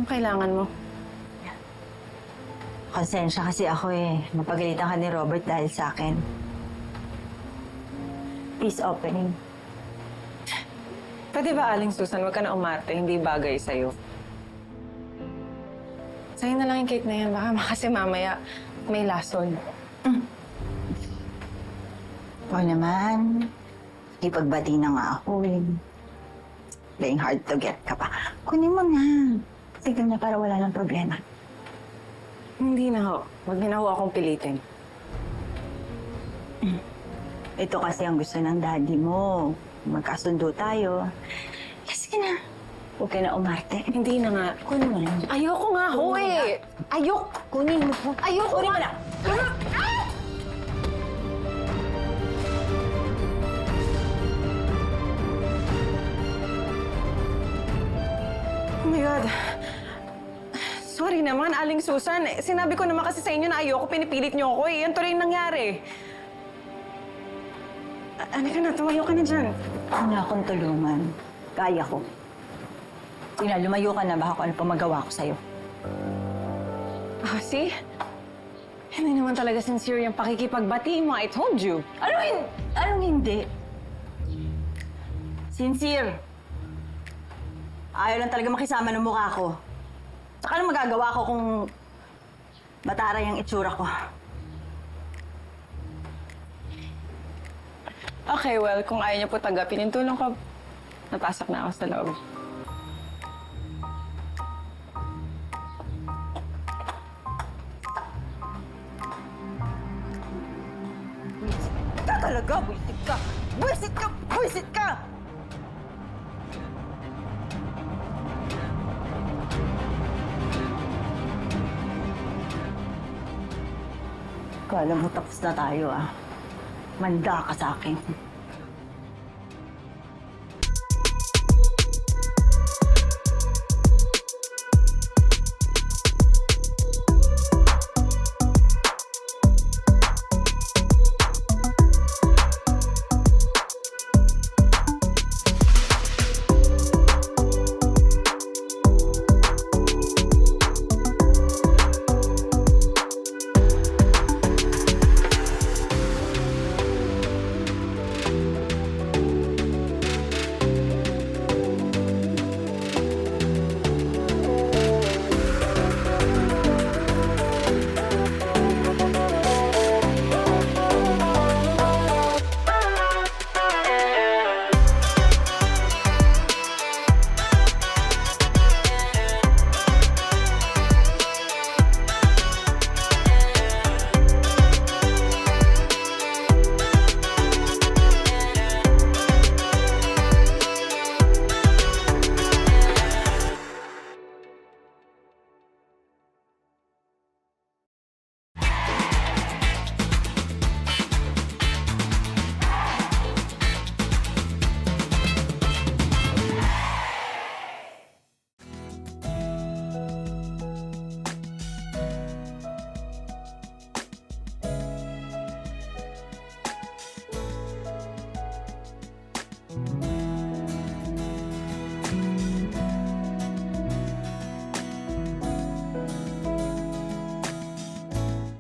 Anong kailangan mo? Konsensya kasi ako eh. Mapagalitan ka ni Robert dahil sa akin. Peace opening. Pwede ba, Aling Susan, wag ka na umarte. Hindi bagay sa'yo. Sa'yo na lang yung cake na yan. Baka kasi mamaya may lason. Oo naman. Ipagbati na nga ako eh. Playing hard to get ka pa. Kunin mo na. Tignan na para wala ng problema. Hindi na ho. Wag niyo na ho akong pilitin. Ito kasi ang gusto ng daddy mo. Magkasundo tayo. Sige na. Huwag ka na umarte. Hindi na nga. Kunin mo na. Ayoko nga ho eh. Ayok. Kunin mo. Ayoko Kunin mo nga. na. Oh my God. Sorry naman, Aling Susan. Sinabi ko naman kasi sa inyo na ayoko, pinipilit niyo ako eh. Yan tuloy yung nangyari. Ano ka na? Tumayo ka na dyan. Wala akong tulungan. Kaya ko. Sige na, lumayo ka na. Baka kung ano pa magawa ko sa'yo. Ah, see? Hindi naman talaga sincere yung pakikipagbati mo. I told you. Anong hindi? Sincere. Ayaw lang talaga makisama ng mukha ko. Saka ano magagawa ko kung matara yung itsura ko? Okay, well, kung ayaw niyo po tanggapin yung tulong ko, napasok na ako sa loob. Ka talaga! Buisit ka! Buisit ka! Buisit ka! Kala mo tapos na tayo ah. Manda ka sa akin.